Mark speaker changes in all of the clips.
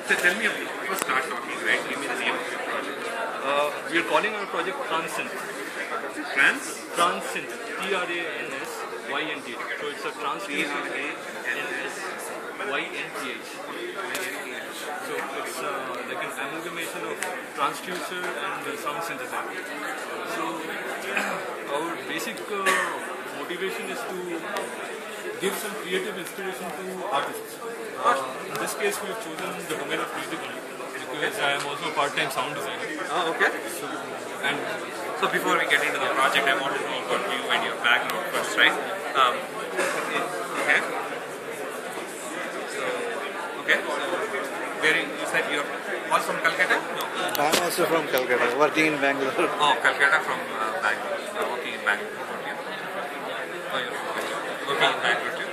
Speaker 1: So tell me, first start talking, right? Give me the name of your project.
Speaker 2: We are calling our project Transynth. Transynth. Transynth. So it's a transynth. So it's like an amalgamation of transducer and sound synthesizer. So our basic motivation is to give some creative inspiration to artists. In this case, we have chosen the domain of music because I am also a part-time sound designer.
Speaker 1: Oh, okay. So before we get into the project, I want to know about you and your background first, right? Okay. So where you said you're all from Calcutta? No.
Speaker 3: I'm also from Calcutta, working in Bangalore.
Speaker 1: Oh, Calcutta from Bangalore. Working in Bangalore. Oh, you're from Bangalore. Working in Bangalore too?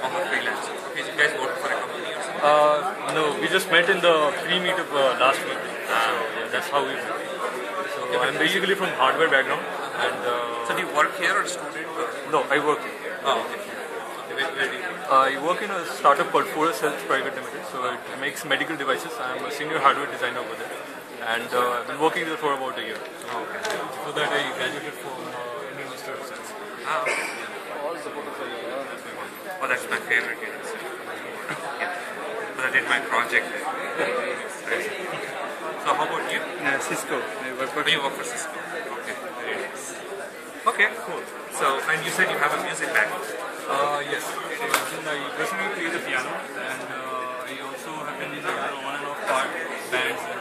Speaker 1: I'm a freelancer. Okay, you guys work for a company or something?
Speaker 2: No, we just met in the pre-meetup last week. So yeah, that's how we met. So I'm basically from hardware background. And
Speaker 1: so do you work here or student? Or?
Speaker 2: No, I work here.
Speaker 1: Oh, okay. Where do you work?
Speaker 2: I work in a startup called Forest Health Private Limited. So it makes medical devices. I'm a senior hardware designer over there. And I've been working there for about a year.
Speaker 1: Oh, okay.
Speaker 2: So that I graduated from Indian Institute of Science.
Speaker 1: Oh, oh, that's my favorite university. Yeah. But I did my project there. So how about you?
Speaker 3: Cisco.
Speaker 1: You work for Cisco. Okay, very nice. Okay, cool. So, and you said you have a music background.
Speaker 2: Yes. I personally play the piano, and I also have been in on and off part bands and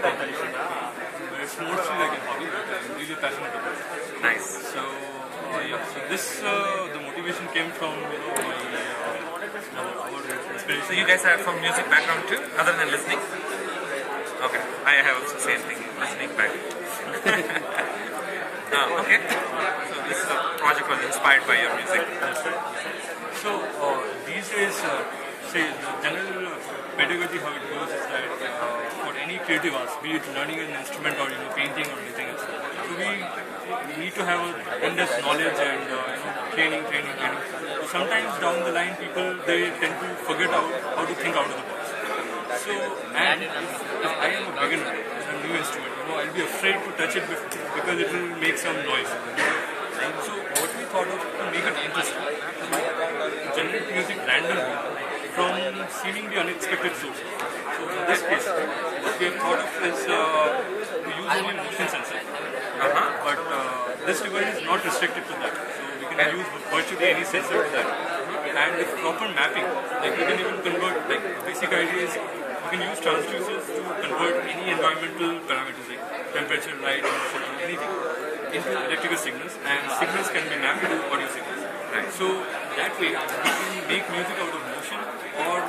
Speaker 2: competition. But it's mostly like a hobby that I'm really passionate about.
Speaker 1: Nice.
Speaker 2: So yeah. So this the motivation came from my our inspiration.
Speaker 1: So you guys are from music background too, other than listening? Okay, I have also same thing, listening background. Okay. So this is a project was inspired by your music.
Speaker 2: So these days, say the general pedagogy how it goes is that for any creative arts, be it learning an instrument or painting or anything else, so we need to have a tremendous knowledge and training. So sometimes down the line, people they tend to forget how to think out of the box. So and if I am a beginner with a new instrument, I'll be afraid to touch it because it will make some noise. So what we thought of to make it interesting, to generate music randomly from seemingly unexpected sources. So in this case, what we have thought of is to use only motion sensor. But this device is not restricted to that. So we can use virtually any sensor to that. And with proper mapping, like we can even convert, like the basic idea is we can use transducers to convert any environmental parameters like temperature, light, motion, anything into electrical signals, and signals can be mapped to audio signals. Right. So that way we can make music out of motion or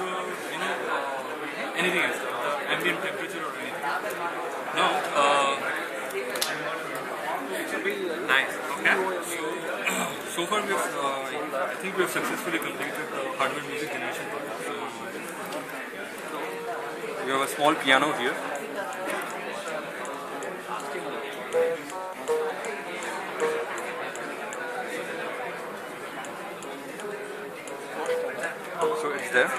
Speaker 2: anything else, ambient temperature or anything. Now,
Speaker 1: Nice. Okay.
Speaker 2: so far I think we have successfully completed the hardware music generation part. So we have a small piano here. So it's there.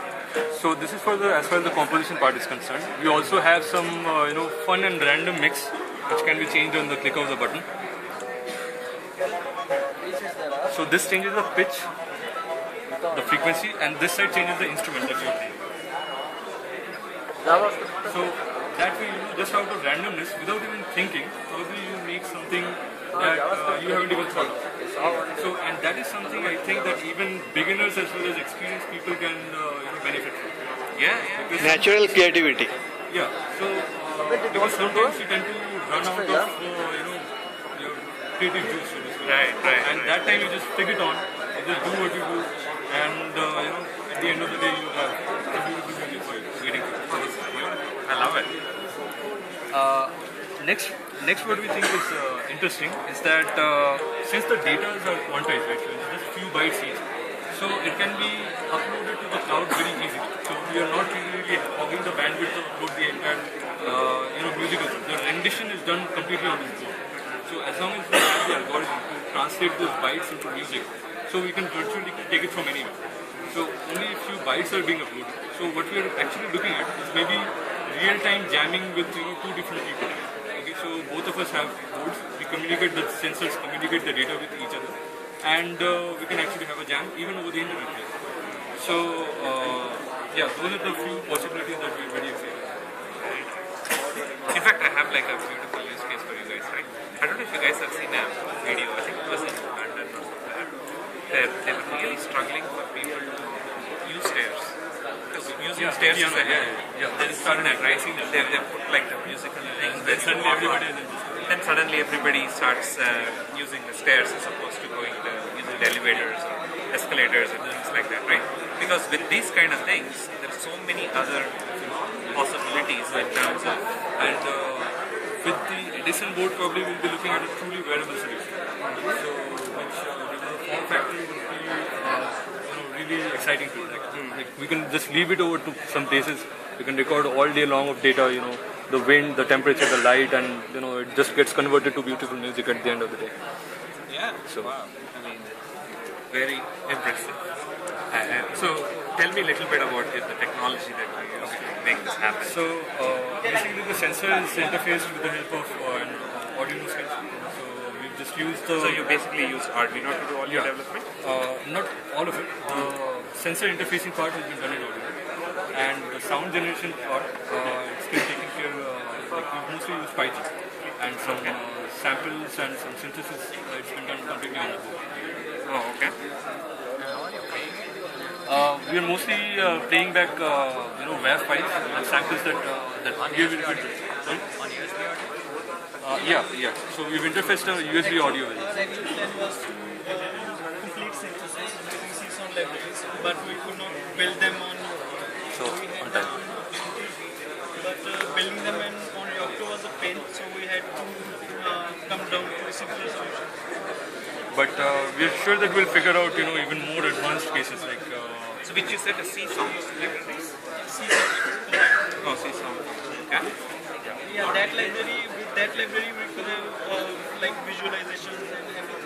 Speaker 2: So this is for as far as the composition part is concerned. We also have some fun and random mix which can be changed on the click of the button. So this changes the pitch, the frequency, and this side changes the instrument that you're playing. So that way, just out of randomness, without even thinking, probably you make something that you haven't even thought of. So, and that is something I think that even beginners as well as experienced people can benefit from.
Speaker 1: Yeah.
Speaker 2: Because
Speaker 3: Natural creativity.
Speaker 2: Yeah. So because sometimes you tend to run out of your creative juice.
Speaker 1: Right.
Speaker 2: And that time you just pick it on, you just do what you do, and at the end of the day you have a beautiful music for you waiting for you.
Speaker 1: I love it.
Speaker 2: Next what we think is interesting is that since the data are quantized, right, so it's just few bytes each, so it can be uploaded to the cloud very easily. So we are not really hogging the bandwidth to upload the entire musical. The rendition is done completely on this board. So as long as we have the algorithm to translate those bytes into music, so we can virtually take it from anywhere. So only a few bytes are being uploaded. So what we are actually looking at is maybe real-time jamming with two different people. Okay, so both of us have boards. We communicate, the sensors communicate the data with each other, and we can actually have a jam even over the internet. So yeah, those are the few possibilities that we are very excited about.
Speaker 1: In fact, I have like a beautiful use case for you guys, right? I don't know if you guys have seen a video. I think it was in London or something. They were really struggling for people to use stairs. Because using stairs is
Speaker 2: they started rising.
Speaker 1: They put like the musical things. Then suddenly everybody starts using the stairs as opposed to using the elevators or escalators and things like that, right? Because with these kind of things, there are so many other possibilities in terms of
Speaker 2: with the Edison board, probably we'll be looking at a truly wearable solution. So, which the form factor will be really exciting to like we can just leave it over to some places. We can record all day long of data, the wind, the temperature, the light, and it just gets converted to beautiful music at the end of the day.
Speaker 1: Yeah. So wow. I mean, very impressive. So tell me a little bit about the technology that you use to make this happen.
Speaker 2: So basically the sensor is interfaced with the help of an Arduino sensor. So we've just used the...
Speaker 1: So you basically use Arduino to do all your development?
Speaker 2: Not all of it. The sensor interfacing part has been done in Arduino. And the sound generation part, it's been taken care of, we've mostly used Python. And some samples and some synthesis, it's been done completely on the board.
Speaker 1: Oh, okay.
Speaker 2: We are mostly playing back, WAV files and samples that we have interfaced.
Speaker 4: On USB audio?
Speaker 2: Yeah. So we've interfaced a USB audio with it.
Speaker 5: Complete synthesis using C-sound libraries, but we could not build them on.
Speaker 2: On time.
Speaker 5: But building them on Yocto was a pain, so we had to come down to a simpler solution.
Speaker 2: But we're sure that we'll figure out, even more advanced cases like.
Speaker 1: So which you said a C-sound library?
Speaker 5: C-sound.
Speaker 1: Oh, C-sound. Yeah.
Speaker 5: Yeah, that library. With that library, we could have like visualizations and everything.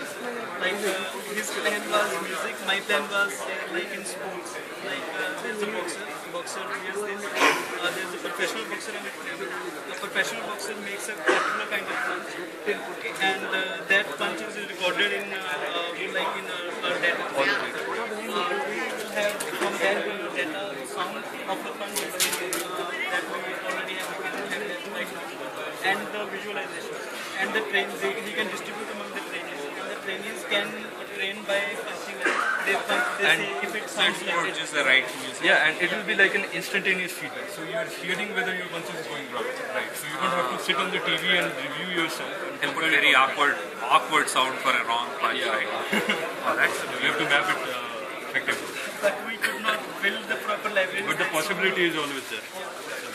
Speaker 5: Like his plan was music, my plan was like in sports. Like there's a boxer hears this. There's a professional boxer and a trainer. The professional boxer makes a particular kind of punch, and that punch is recorded in like in our data. We will have from that data sound of the punch that we already have right now, and the visualization and the trains. He can distribute among the trainees. The trainees can train by punching it. They say if it sounds like it.
Speaker 1: Just the right music.
Speaker 2: Yeah, and it will be like an instantaneous feedback. So you are hearing whether your punch is going right. So you don't have to sit on the TV and review yourself.
Speaker 1: And put very awkward sound for a wrong punch, right? Oh, that's
Speaker 2: You have to map it effectively.
Speaker 5: But we could not build the proper library.
Speaker 2: But the possibility is always there.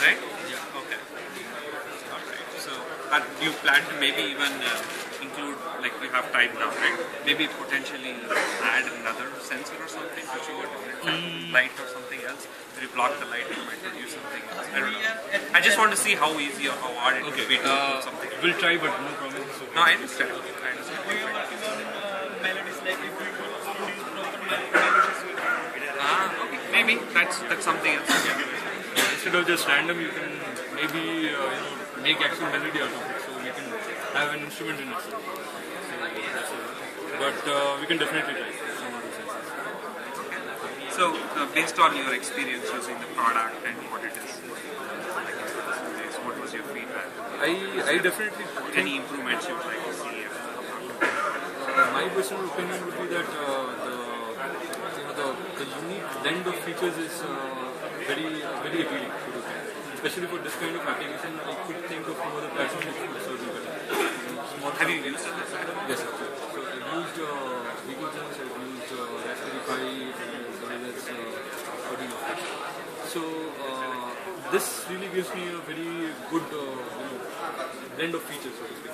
Speaker 1: right? Yeah. Okay. Alright. So, do you plan to maybe even include, like we have time now, right? Maybe potentially add another sensor or something to show a different light or something else? If you block the light, you might produce something else. I don't know. I just want to see how easy or how hard it will be to do something.
Speaker 2: We'll try, but no promises.
Speaker 1: No, I understand.
Speaker 5: We are working on melodies, like if we could produce proper melodies.
Speaker 1: Okay. Maybe that's something else. Yeah.
Speaker 2: Instead of just random, you can maybe make actual melody out of it. So we can have an instrument in it. But we can definitely try some other sensors.
Speaker 1: So, based on your experience using the product and what it is, what was your feedback?
Speaker 2: I definitely think
Speaker 1: Any improvements you would like to see?
Speaker 2: my personal opinion would be that the unique blend of features is very appealing to look at. Especially for this kind of application, I could think of no other platform which would serve you better.
Speaker 1: Have you used it?
Speaker 2: Yes, sir. So I've used Beaglejuice, I've used Raspberry Pi, as well as Arduino. So this really gives me a very good blend of features, so to speak.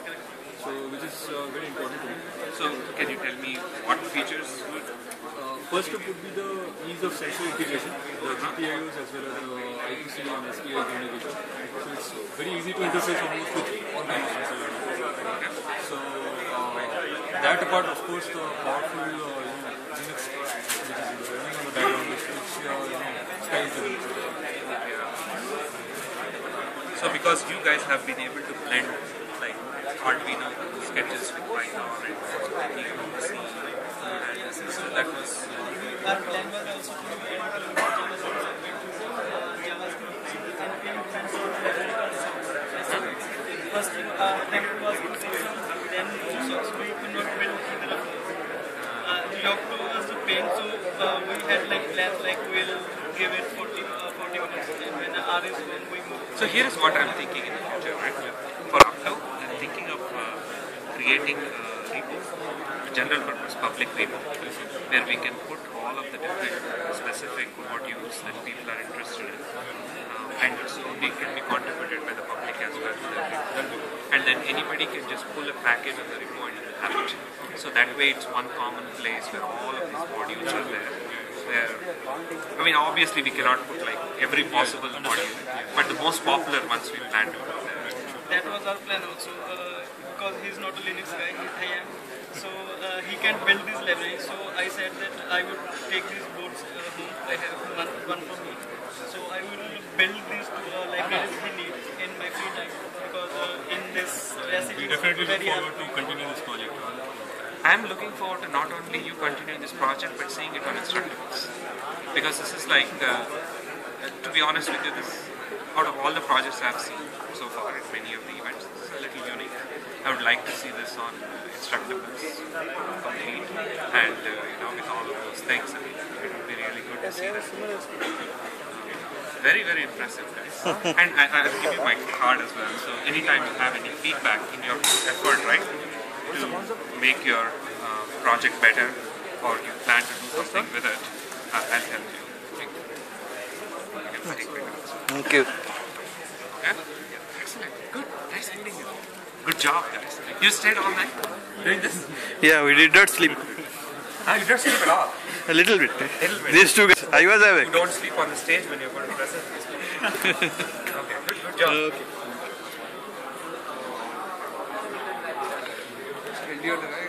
Speaker 2: So which is very important to me.
Speaker 1: So, can you tell me what features?
Speaker 2: First up would be the ease of sensor integration, the GPIOs as well as the I2C and SPI communication. So it's very easy to interface almost with all kinds of sensors. So that apart, of course, the powerful Linux, which is running on the background, is
Speaker 1: So because you guys have been able to blend like Arduino sketches with Python and making C, and so that was
Speaker 5: Our plan was also to be able to JavaScript NPM transport first thing attempt was to see some, then so we could not build either of those. Yocto was the paint, so we had like plans like we'll give it 40 minutes, and when R is on we move.
Speaker 1: So here is what I'm thinking in the future, right? For Octo, I'm thinking of creating a repo, a general purpose public repo, where we can put all of the different specific modules that people are interested in, and it's only can be contributed by the public as well. And then anybody can just pull a package of the repo and have it. So that way it's one common place where all of these modules are there. Where, I mean, obviously we cannot put like every possible module, but the most popular ones we plan to put there.
Speaker 5: That was our plan also, because he's not a Linux guy, I am. So he can build these libraries. So I said that I would take these boards home. I have one for me. So I will build these libraries he needs in my free time, because in this
Speaker 2: We definitely look forward to continue this project.
Speaker 1: I'm looking forward to not only you continuing this project, but seeing it on Instructables. Because this is like, to be honest with you, this out of all the projects I've seen so far at many of the events, this is a little unique. I would like to see this on Instructables complete, and with all of those things. I mean, it would be really good to see that. Very, very impressive, guys. And I'll give you my card as well. So anytime you have any feedback in your effort, right, to make your project better, or you plan to do something with it, I'll help you.
Speaker 3: Thank you.
Speaker 1: Okay? Excellent. Good. Nice meeting you. Good job, guys. You stayed all night doing this?
Speaker 3: Yeah, we did not sleep.
Speaker 1: You don't sleep at all.
Speaker 3: A little bit.
Speaker 1: Little bit.
Speaker 3: These two guys, I was awake.
Speaker 1: You don't sleep on the stage when you're going to present these people. Okay, good job.
Speaker 3: Okay.
Speaker 1: Schedule, right?